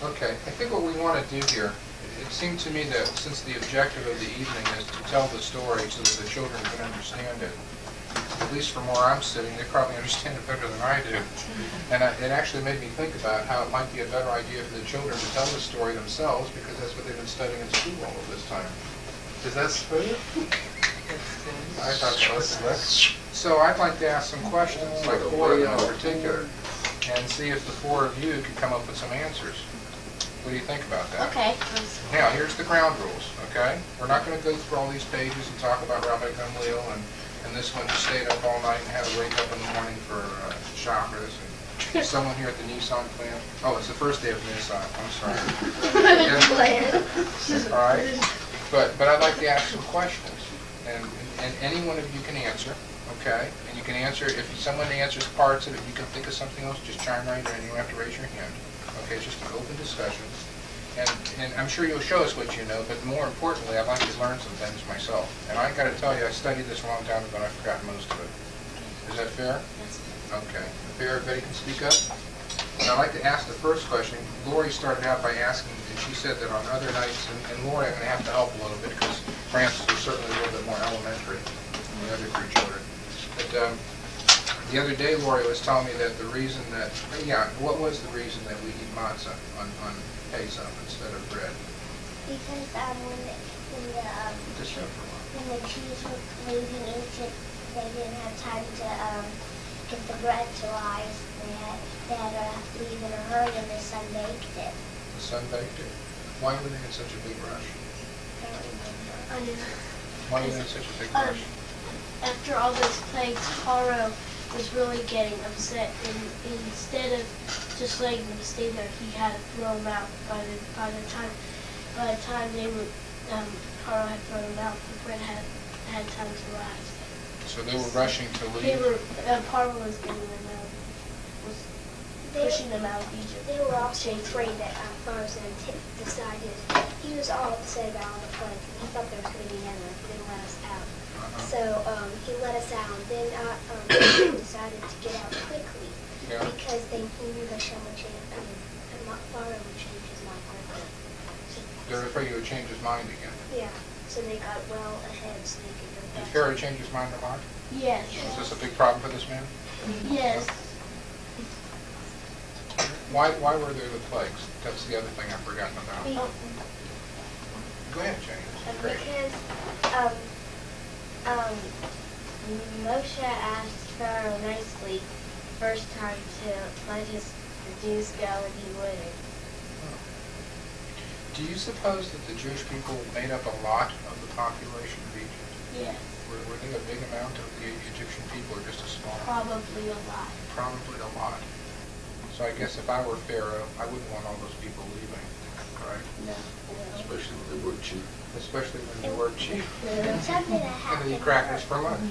Okay, I think what we want to do here, it seemed to me that since the objective of the evening is to tell the story so that the children can understand it, at least from where I'm sitting, they probably understand it better than I do. And it actually made me think about how it might be a better idea for the children to tell the story themselves, because that's what they've been studying in school all of this time. Is that fair? I thought so. So I'd like to ask some questions, like 4 of them in particular, and see if the 4 of you can come up with some answers. What do you think about that? Okay. Now, here's the ground rules, okay? We're not going to go through all these pages and talk about Rabbi Gamliel and this one who stayed up all night and had to wake up in the morning for chakras. And someone here at the Nissan plant. Oh, it's the first day of Nissan. I'm sorry. All right. But I'd like to ask some questions, and any one of you can answer, okay? And you can answer, if someone answers parts of it, you can think of something else, just chime right in, and you don't have to raise your hand. Okay, it's just an open discussion. And I'm sure you'll show us what you know, but more importantly, I'd like to learn some things myself. And I got to tell you, I studied this a long time ago, and I've forgotten most of it. Is that fair? Yes. Okay. Fair, everybody can speak up? And I'd like to ask the first question. Lori started out by asking, and she said that on other nights, and Lori, I'm going to have to help a little bit, because Francis is certainly a little bit more elementary than the other 3 children. But the other day, Lori was telling me that the reason that, what was the reason that we eat matzah on Pesach instead of bread? Because when the Jews were leaving Egypt, they didn't have time to get the bread to rise. They had to leave in a hurry, and the sun baked it. The sun baked it? Why were they in such a big rush? I don't remember. Why were they in such a big rush? After all those plagues, Pharaoh was really getting upset, and instead of just letting them stay there, he had to throw them out. By the time they were, Pharaoh had thrown them out, the bread had time to rise. So they were rushing to leave? Pharaoh was getting them out, was pushing them out of Egypt. They were also afraid that Pharaoh's going to decided. He was all upset about all the plagues. He thought there was going to be another. He didn't let us out. So he let us out. Then decided to get out quickly because he knew Hashem would change. Pharaoh would change his mind quickly. They're afraid he would change his mind again. Yeah. So they got well ahead, so they could go back. Did Pharaoh change his mind a lot? Yes. Is this a big problem for this man? Yes. Why were there the plagues? That's the other thing I've forgotten about. Go ahead, Jenny. Great. Because Moshe asked Pharaoh nicely first time to let the Jews go, and he wouldn't. Do you suppose that the Jewish people made up a lot of the population of Egypt? Yes. Were they a big amount of the Egyptian people, or just a small amount? Probably a lot. Probably a lot. So I guess if I were Pharaoh, I wouldn't want all those people leaving, right? No. Especially when they work cheap. Especially when they work cheap. Something that And happened. they eat crackers for lunch.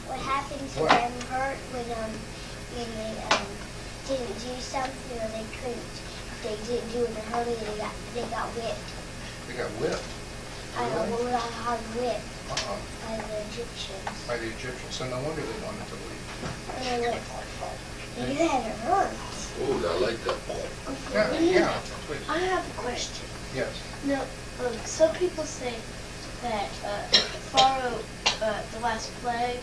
What happened to What? them hurt when they didn't do something, or they couldn't. They didn't do it in a hurry, and they got whipped. They got whipped. I know, Really? we got hard whipped Uh-oh. by the Egyptians. By the Egyptians. So no wonder they wanted to leave. And they went, you had it hurt. Oh, I like that. Yeah, please. I have a question. Yes. No, some people say that Pharaoh, the last plague,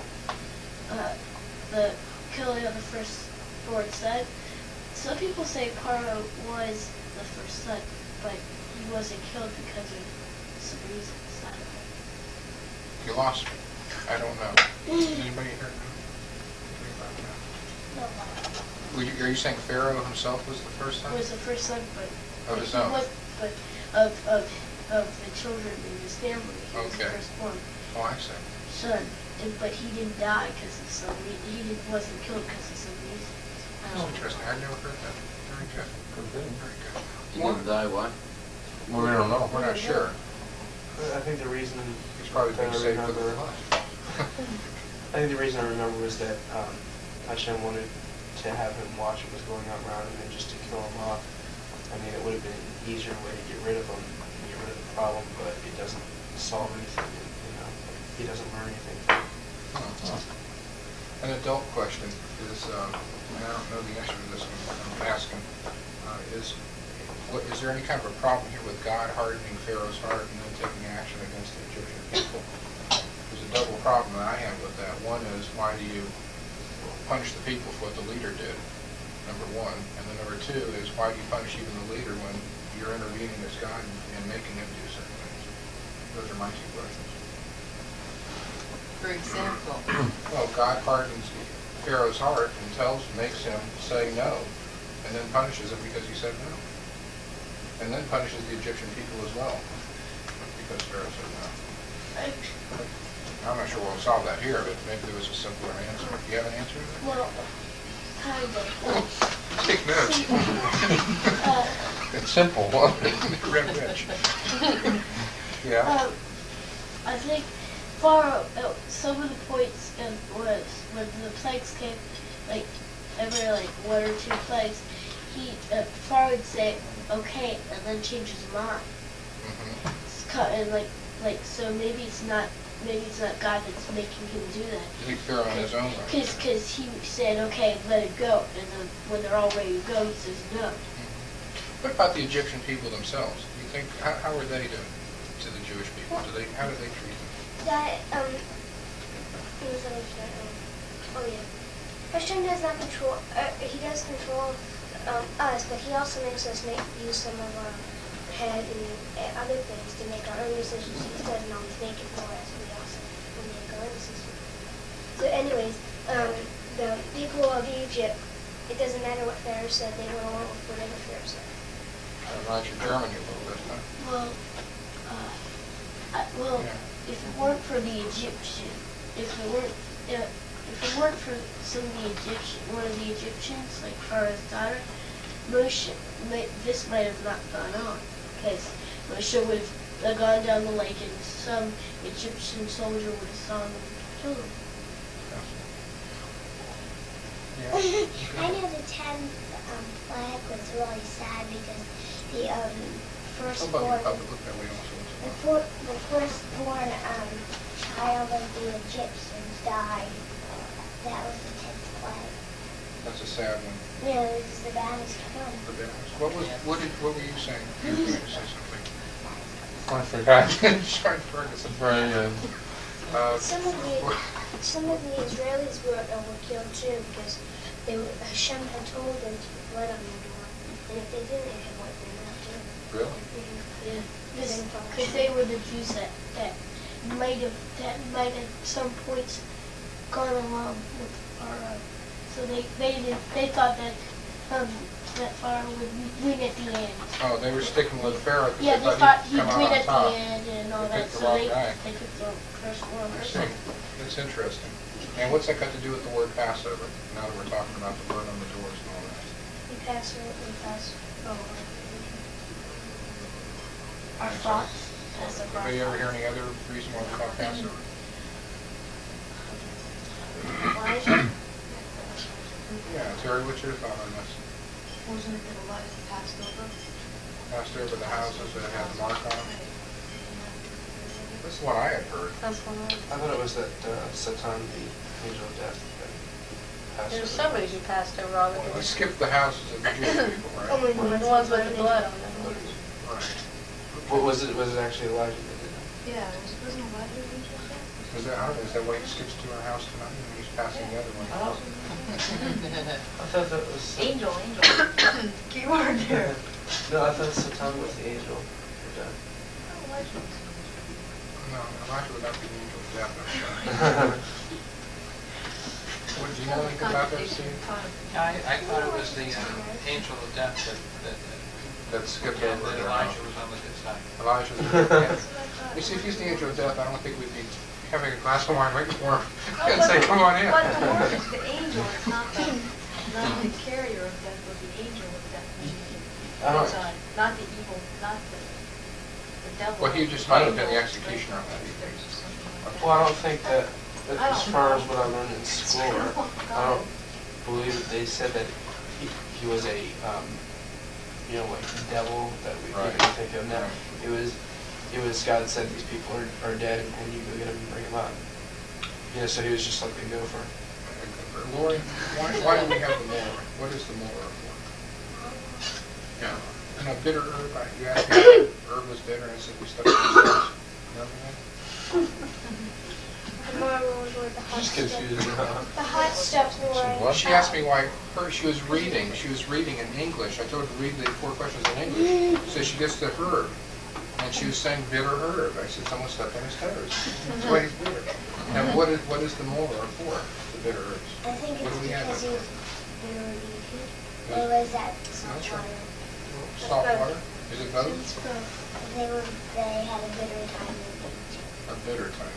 the killing of the firstborn son. Some people say Pharaoh was the first son, but he wasn't killed because of some reasons. I don't know. You lost me. I don't know. Anybody here know anything about that? Are you saying Pharaoh himself was the first son? Was the first son, but Of his he own? but of the children in his family, he was the Okay. firstborn Oh, I see. son. But he didn't die because of some. Wasn't killed because of some reason. That's interesting. I've never heard that. Very good. Very good. He didn't die, why? Well, we don't know. We're not sure. I think the reason He's probably being that I saved for the remember, flood. I think the reason I remember was that Hashem wanted to have him watch what was going on around him and just to kill him off. I mean, it would have been an easier way to get rid of him and get rid of the problem, but it doesn't solve anything. You know, he doesn't learn anything. An adult question is, and I don't know the answer to this one, I'm asking, is is there any kind of a problem here with God hardening Pharaoh's heart and then taking action against the Egyptian people? There's a double problem that I have with that. One is, why do you punish the people for what the leader did, number one? And then number two is, why do you punish even the leader when you're intervening as God and making him do certain things? Those are my two questions. For example, Well, God hardens Pharaoh's heart and makes him say no, and then punishes him because he said no. And then punishes the Egyptian people as well, because Pharaoh said no. I'm not sure we'll solve that here, but maybe there was a simpler answer. Do you have an answer to that? Well, kind of. Take notes. It's simple. Red rich. Yeah. I think Pharaoh, some of the points was when the plagues came, like every like 1 or 2 plagues, Pharaoh would say okay and then change his mind. And so maybe it's not God that's making him do that. You think Pharaoh on his own right? Because he said okay, let it go, and then when they're all ready to go, he says no. What about the Egyptian people themselves? Do you think how are they to the Jewish people? How do they treat them? That, Hashem does not control, he does control us, but he also makes us use some of our head and other things to make our own decisions. He doesn't always make it for us, we also make our own decisions. So anyways, the people of Egypt, it doesn't matter what Pharaoh said, they went along with whatever Pharaoh said. Roger Germany a little bit, huh? Well, if it weren't for the Egyptian, if it weren't for one of the Egyptians, like Pharaoh's daughter, this might have not gone on, because Moshe would have gone down the lake and some Egyptian soldier would have saw him and killed him. I know the 10th plague was really sad because the firstborn child of the Egyptians died. That was the 10th plague. That's a sad one. Yeah, this is the baddest one. The baddest. What were you saying? You were going to say something. I forgot. Sean Ferguson. Some of the Israelis were killed too because Hashem had told them to put blood on their door, and if they didn't, they had wiped them out too. Really? Yeah, because they were the Jews that might have some points gone along with Pharaoh. So they thought that Pharaoh would win at the end. Oh, they were sticking with Pharaoh because Yeah, they thought he'd come out win on at top. the end and all They that. picked the So wrong they guy. picked the wrong I person. see. That's interesting. And what's that got to do with the word Passover? Now that we're talking about the blood on the doors and all that. We pass over. Our thoughts. That's our Anybody ever hear any other reason why we call Passover? Yeah, Terry, what's your thought on this? wasn't it that Elijah passed over? Passed over the houses that had the mark on them? This is what I had heard. That's one of I thought it was that Satan, the angel of death, that passed There was over. somebody who passed over all the Well, we doors. skipped the houses of the Jewish people, right? The ones with the blood on them. Right. What was it? Was it actually Elijah that did it? Yeah, wasn't Elijah the angel of death? Is that, I don't know, is that why he skips to our house tonight and he's passing the other one? Oh. I thought that was... Angel. Keyword there. No, I thought Satan was the angel of death. Oh, Elijah. No, Elijah would not be the angel of death. I'm sorry. What, do you know anything about that, Steve? I thought it was the angel of death That skipped that over. Elijah was on the good side. Elijah's the angel of death. You see, if he's the angel of death, I don't think we'd be having a glass of wine waiting for him and say, come on in. But the word is the angel, it's not the carrier of death, but the angel of death. Oh. Not the evil, not the devil. Well, he just might have been the executioner on that evening. Well, I don't think that as far as what I learned in school, I don't believe that they said that he was a, like the devil that we can think of now. It was God said these people are dead and you go get them and bring them up. So he was just like the gopher. Lori, why do we have the molar? What is the molar for? Yeah, And a bitter herb, you asked me if herb was bitter, and I said we stuck it in the sauce. Remember that? Tomorrow were the hot Just stuff. confused. The hot stuff were. She asked me why she was reading in English. I told her to read the 4 questions in English. So she gets the herb. And she was saying bitter herb. I said, someone stepped on his toes. That's why he's bitter. And what is the molar for, the bitter herbs? I think What it's do we have because there? he was very eating. Or was that salt That's right. water? Salt water? Is it both? It's both. They had a bitter time in Egypt. A bitter time.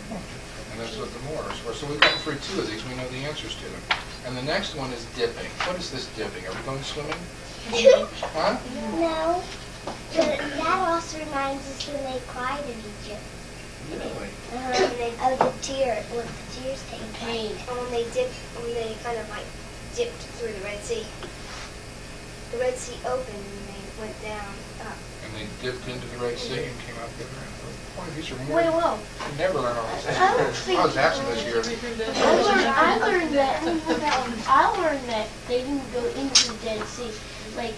And that's what the molar is for. So we've gone through 2 of these. We know the answers to them. And the next one is dipping. What is this dipping? Are we going swimming? Huh? No. But that also reminds us when they cried in Egypt. Really? Oh, the tears take Pain. When they kind of like dipped through the Red Sea. The Red Sea opened and they went down up. And they dipped into the Red Sea and came out the other end. Boy, these are more. Wait, whoa. You never learn all this. I don't think- I was absent this year. I learned that they didn't go into the Dead Sea. Like,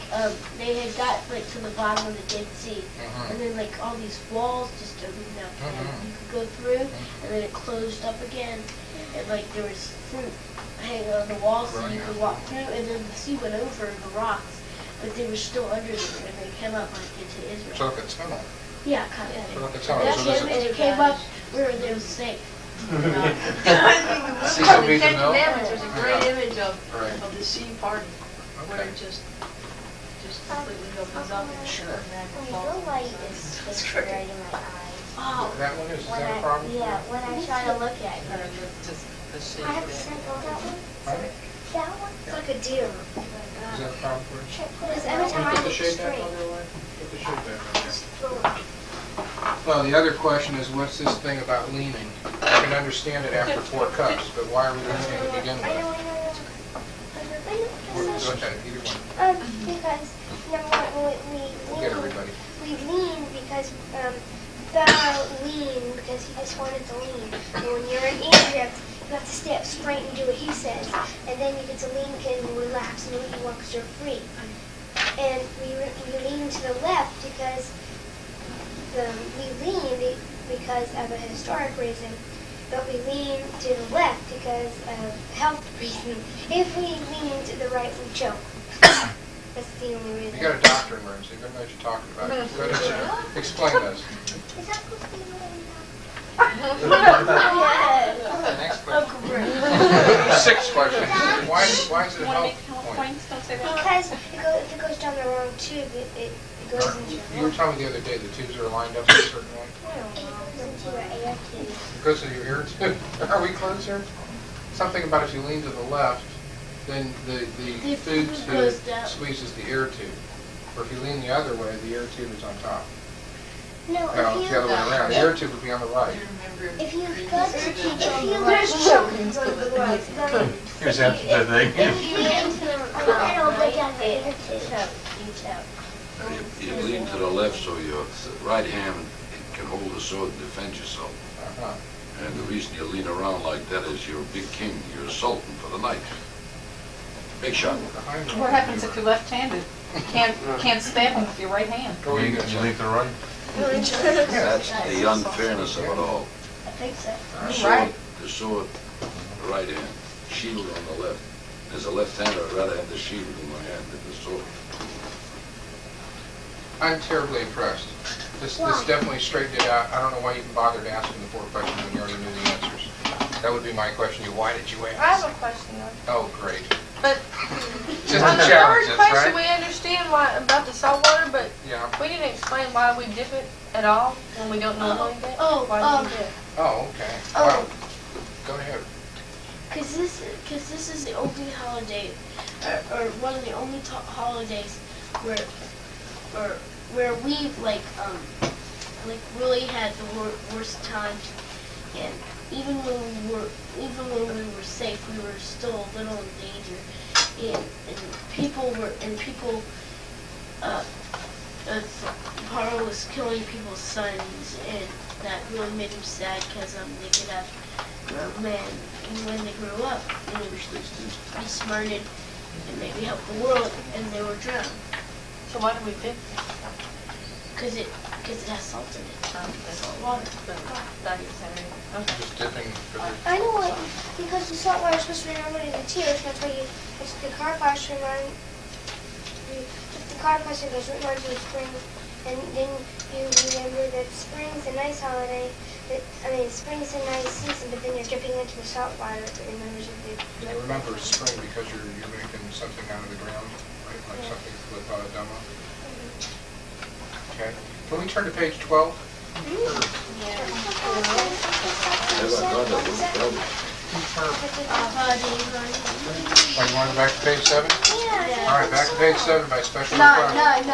they had got, like, to the bottom of the Dead Sea. And then, like, all these walls just opened up. And you could go through, and then it closed up again. And, like, there was fruit hanging on the walls, so you could walk through. And then the sea went over the rocks. But they were still under there, and they came up, like, into Israel. So like a tunnel. Yeah, kind of. So like a tunnel. That's So this when is, they came up where they were safe. See some beef and Ten milk? Commandments, there's a great image of Right. the sea parting, where Okay. it just completely opens up and Sure. The light is just right in my eyes. Oh, That one is that a problem? Yeah, when I try to look at it. the I have to sample that one. Huh? That one? It's like a deer. Is that a problem for you? Because every time I Put the look shade back straight, on there, Lloyd? Put the shade back on it's there. full. Well, the other question is, what's this thing about leaning? I can understand it after 4 cups, but why are we leaning to begin I know, with? I know, I know. Go ahead, either one. Because number one, We'll get everybody. We lean because Pharaoh leaned because he just wanted to lean. And when you're in Egypt, you have to stay up straight and do what he says. And then you get to lean and relax and you walk because you're free. And we lean to the left because we lean because of a historic reason. But we lean to the left because of health reason. If we lean to the right, we choke. That's the only reason. You got a doctor in room, so you're going to know what you're talking about. Go ahead, explain those. Is that supposed to be what I'm Next question. 6 questions. Why is it a health point? Because if it goes down the wrong tube, it goes into You were telling me the other day the tubes are lined up in a certain way. into your air tube? Because of your ear tube. Are we close here? Something about if you lean to the left, then the The food food tube goes down. squeezes the air tube. Or if you lean the other way, the air tube is on top. No, No, it's the other way around. The air tube would be on the right. if you go to teach There's choking to the right. Here's that thing. if you lean to the right, it'll go down the air tube. You lean to the left so your right hand can hold the sword and defend yourself. Uh-huh. And the reason you lean around like that is you're a big king. You're a sultan for the night. Big shot. What happens if you're left-handed? You can't stab them with your right hand. Go You you you lean to the right? That's the unfairness of it all. I think so. The sword, the right hand, shield on the left. As a left-hander, I'd rather have the shield in my hand than the sword. I'm terribly impressed. This definitely straightened it out. I don't know why you even bothered asking the 4 questions when you already knew the answers. That would be my question. Why did you I have ask? a question though. Oh, great. But Just on a the challenge, third that's question, we right? understand why about the salt water, but Yeah. we didn't explain why we dip it at all when we don't normally dip. Why do we dip? Oh, okay. Oh. Wow. Go ahead. Because this is the only holiday, or one of the only holidays where we've like really had the worst times, and even when we were safe, we were still a little in danger, and people Paro was killing people's sons, and that really made him sad because they could have men, and when they grew up, they would be smarted and maybe help the world, and they were drowned. So why do we dip? because it has salt in it. That's Salt water. Thought you were saying, okay. Just dipping for the... I know what, because the salt water is supposed to remind you of the tears, that's why it's the car wash remind you, if the car wash goes, it reminds you of spring, and then you remember that spring's a nice holiday, spring's a nice season, but then you're dipping into the salt water, it remembers you the... You remember spring because you're making something out of the ground, right? Like something with a demo. Okay. Can we turn to page 12? Oh, you want to go back to page 7? Yeah. All right, back to page 7 by special No. request.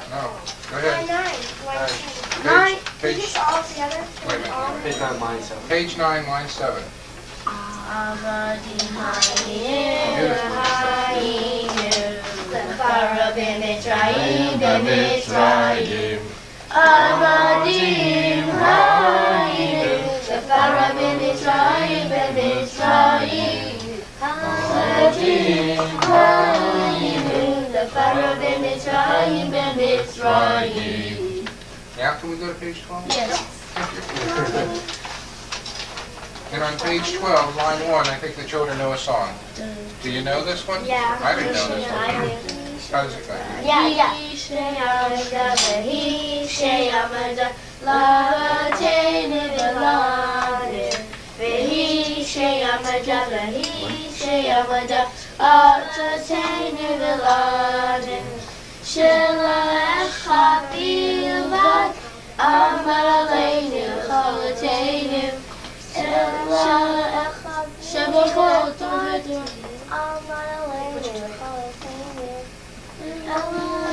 No, go ahead. Nine. Page- Just all together. Wait a minute. Page 9, line 7. Page 9, line 7. Avodeem, Hayeenu, Lefarah b'Mitzrayim, b'Mitzrayim. Avodeem, Hayeenu, Lefarah b'Mitzrayim, b'Mitzrayim. Avodeem, Hayeenu, Lefarah b'Mitzrayim, b'Mitzrayim. Now can we go to page 12? Yes. Thank you. And on page 12, line 1, I think the children know a song. Do you know this one? Yeah. I didn't know this one. I do. How does it go? Yeah.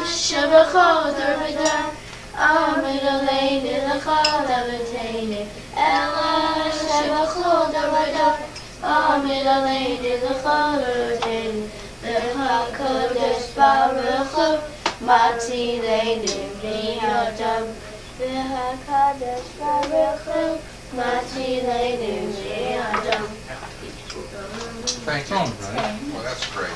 Shabachol Durbadah, Amid Aleinu L'chol Avateinu. Ella Shabachol Durbadah, Amid Aleinu L'chol Avateinu. V'hakodesh Baruch Hu, Matilenu V'yadam. V'hakodesh Baruch Hu, Matilenu V'yadam. Thank you. Well, that's great.